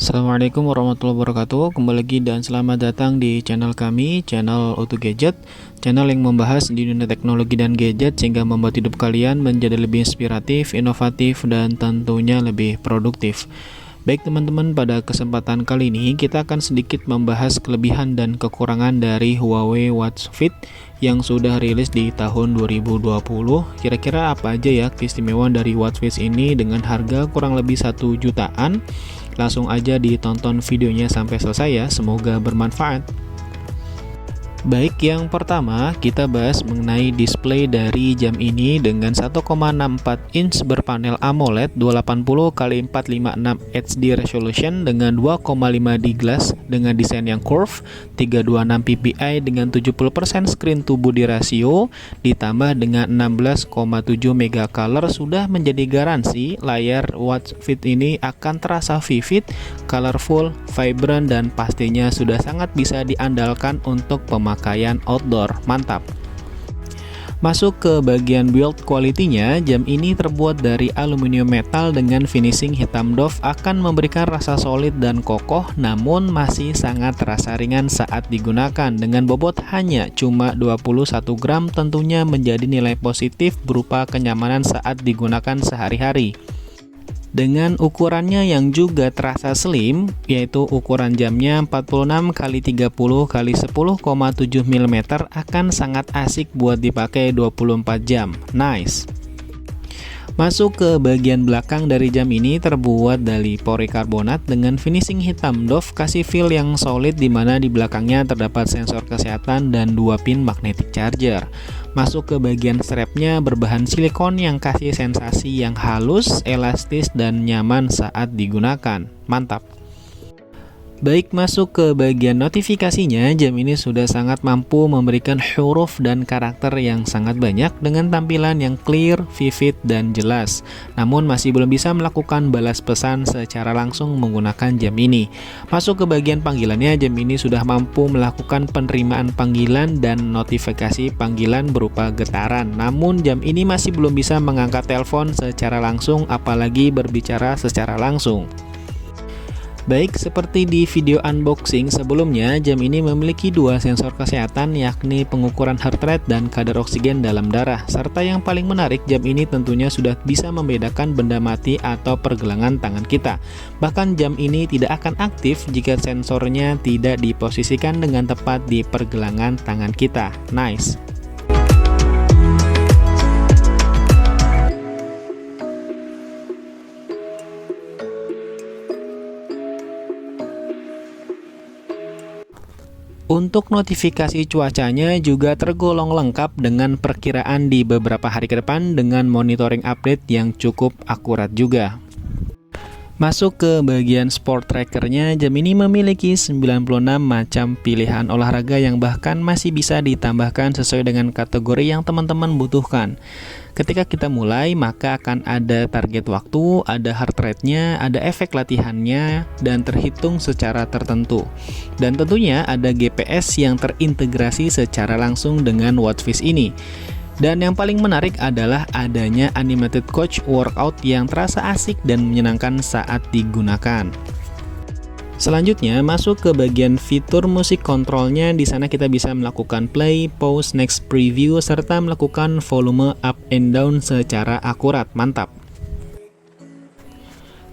Assalamualaikum warahmatullahi wabarakatuh. Kembali lagi dan selamat datang di channel kami, channel Auto Gadget, channel yang membahas di dunia teknologi dan gadget sehingga membuat hidup kalian menjadi lebih inspiratif, inovatif, dan tentunya lebih produktif. Baik teman-teman, pada kesempatan kali ini kita akan sedikit membahas kelebihan dan kekurangan dari Huawei Watch Fit yang sudah rilis di tahun 2020. Kira-kira apa aja ya keistimewaan dari Watch Fit ini dengan harga kurang lebih 1 jutaan? Langsung aja ditonton videonya sampai selesai ya, semoga bermanfaat. Baik, yang pertama kita bahas mengenai display dari jam ini dengan 1,64 inch berpanel AMOLED 280x456 HD resolution dengan 2,5D glass dengan desain yang curve, 326 ppi dengan 70% screen to body ratio ditambah dengan 16,7 mega color sudah menjadi garansi layar Watch Fit ini akan terasa vivid, colorful, vibrant, dan pastinya sudah sangat bisa diandalkan untuk pemakaian outdoor. Mantap. Masuk ke bagian build quality-nya, jam ini terbuat dari aluminium metal dengan finishing hitam doff, akan memberikan rasa solid dan kokoh namun masih sangat terasa ringan saat digunakan. Dengan bobot hanya cuma 21 gram tentunya menjadi nilai positif berupa kenyamanan saat digunakan sehari-hari. Dengan ukurannya yang juga terasa slim, yaitu ukuran jamnya 46x30x10,7 mm, akan sangat asik buat dipakai 24 jam. Nice. Masuk ke bagian belakang dari jam ini terbuat dari polikarbonat dengan finishing hitam doff, kasih feel yang solid di mana di belakangnya terdapat sensor kesehatan dan 2 pin magnetic charger. Masuk ke bagian strapnya berbahan silikon yang kasih sensasi yang halus, elastis, dan nyaman saat digunakan. Mantap. Baik, masuk ke bagian notifikasinya, jam ini sudah sangat mampu memberikan huruf dan karakter yang sangat banyak dengan tampilan yang clear, vivid, dan jelas. Namun masih belum bisa melakukan balas pesan secara langsung menggunakan jam ini. Masuk ke bagian panggilannya, jam ini sudah mampu melakukan penerimaan panggilan dan notifikasi panggilan berupa getaran. Namun jam ini masih belum bisa mengangkat telepon secara langsung, apalagi berbicara secara langsung. Baik, seperti di video unboxing sebelumnya, jam ini memiliki 2 sensor kesehatan, yakni pengukuran heart rate dan kadar oksigen dalam darah. Serta yang paling menarik, jam ini tentunya sudah bisa membedakan benda mati atau pergelangan tangan kita. Bahkan jam ini tidak akan aktif jika sensornya tidak diposisikan dengan tepat di pergelangan tangan kita. Nice. Untuk notifikasi cuacanya juga tergolong lengkap dengan perkiraan di beberapa hari ke depan dengan monitoring update yang cukup akurat juga. Masuk ke bagian sport trackernya, jam ini memiliki 96 macam pilihan olahraga yang bahkan masih bisa ditambahkan sesuai dengan kategori yang teman-teman butuhkan. Ketika kita mulai, maka akan ada target waktu, ada heart rate-nya, ada efek latihannya, dan terhitung secara tertentu. Dan tentunya ada GPS yang terintegrasi secara langsung dengan watchface ini. Dan yang paling menarik adalah adanya animated coach workout yang terasa asik dan menyenangkan saat digunakan. Selanjutnya masuk ke bagian fitur musik kontrolnya. Di sana kita bisa melakukan play, pause, next preview, serta melakukan volume up and down secara akurat. Mantap.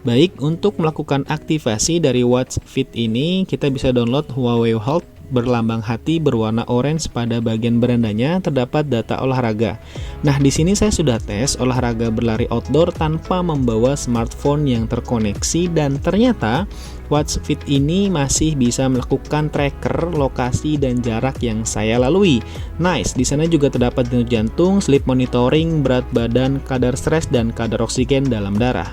Baik, untuk melakukan aktivasi dari Watch Fit ini, kita bisa download Huawei Health berlambang hati berwarna orange. Pada bagian berandanya terdapat data olahraga. Nah, di sini saya sudah tes olahraga berlari outdoor tanpa membawa smartphone yang terkoneksi, dan ternyata Watch Fit ini masih bisa melakukan tracker lokasi dan jarak yang saya lalui. Nice. Di sana juga terdapat denyut jantung, sleep monitoring, berat badan, kadar stres, dan kadar oksigen dalam darah.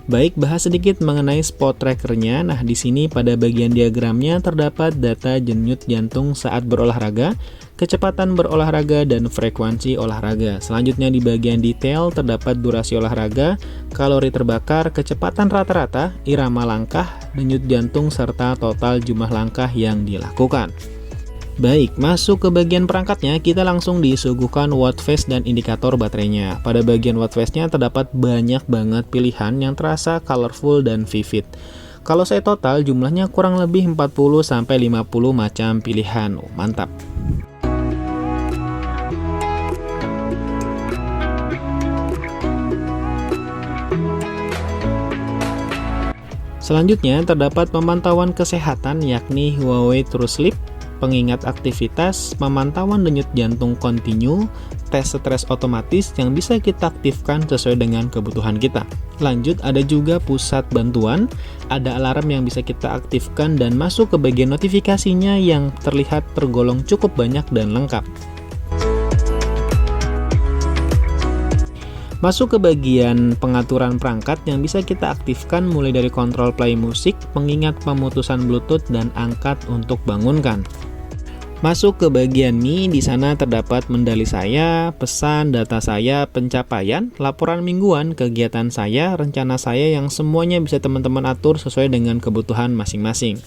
Baik, bahas sedikit mengenai spot trackernya. Nah, di sini pada bagian diagramnya terdapat data denyut jantung saat berolahraga, kecepatan berolahraga, dan frekuensi olahraga. Selanjutnya di bagian detail terdapat durasi olahraga, kalori terbakar, kecepatan rata-rata, irama langkah, denyut jantung, serta total jumlah langkah yang dilakukan. Baik, masuk ke bagian perangkatnya, kita langsung disuguhkan watch face dan indikator baterainya. Pada bagian watch face-nya terdapat banyak banget pilihan yang terasa colorful dan vivid. Kalau saya total, jumlahnya kurang lebih 40-50 macam pilihan. Mantap! Selanjutnya, terdapat pemantauan kesehatan yakni Huawei True Sleep, pengingat aktivitas, pemantauan denyut jantung kontinu, tes stres otomatis yang bisa kita aktifkan sesuai dengan kebutuhan kita. Lanjut, ada juga pusat bantuan, ada alarm yang bisa kita aktifkan dan masuk ke bagian notifikasinya yang terlihat tergolong cukup banyak dan lengkap. Masuk ke bagian pengaturan perangkat yang bisa kita aktifkan mulai dari kontrol play musik, pengingat pemutusan Bluetooth, dan angkat untuk bangunkan. Masuk ke bagian Mi, di sana terdapat mendali saya, pesan, data saya, pencapaian, laporan mingguan, kegiatan saya, rencana saya yang semuanya bisa teman-teman atur sesuai dengan kebutuhan masing-masing.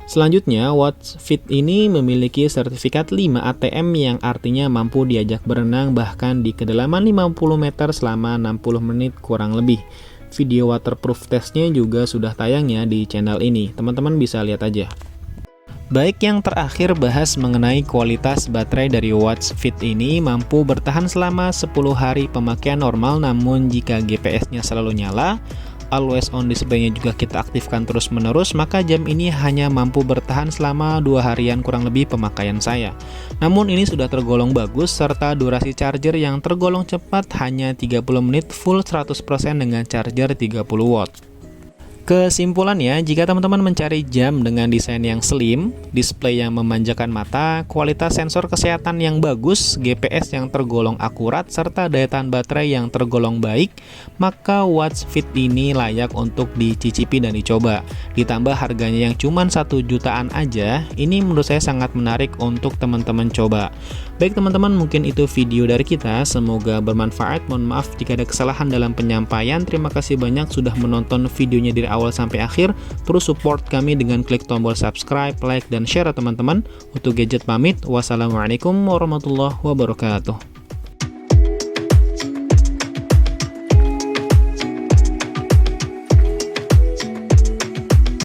Selanjutnya, Watch Fit ini memiliki sertifikat 5 ATM yang artinya mampu diajak berenang bahkan di kedalaman 50 meter selama 60 menit kurang lebih. Video waterproof testnya juga sudah tayang ya di channel ini, teman-teman bisa lihat aja. Baik, yang terakhir bahas mengenai kualitas baterai dari Watch Fit ini mampu bertahan selama 10 hari pemakaian normal, namun jika GPS-nya selalu nyala, always on display-nya juga kita aktifkan terus-menerus, maka jam ini hanya mampu bertahan selama 2 harian kurang lebih pemakaian saya. Namun ini sudah tergolong bagus, serta durasi charger yang tergolong cepat hanya 30 menit full 100% dengan charger 30 watt. Kesimpulannya, jika teman-teman mencari jam dengan desain yang slim, display yang memanjakan mata, kualitas sensor kesehatan yang bagus, GPS yang tergolong akurat, serta daya tahan baterai yang tergolong baik, maka Watch Fit ini layak untuk dicicipi dan dicoba. Ditambah harganya yang cuma 1 jutaan aja, ini menurut saya sangat menarik untuk teman-teman coba. Baik teman-teman, mungkin itu video dari kita, semoga bermanfaat. Mohon maaf jika ada kesalahan dalam penyampaian. Terima kasih banyak sudah menonton videonya dari awal sampai akhir. Terus support kami dengan klik tombol subscribe, like, dan share teman-teman. Untuk Gadget pamit, wassalamualaikum warahmatullahi wabarakatuh.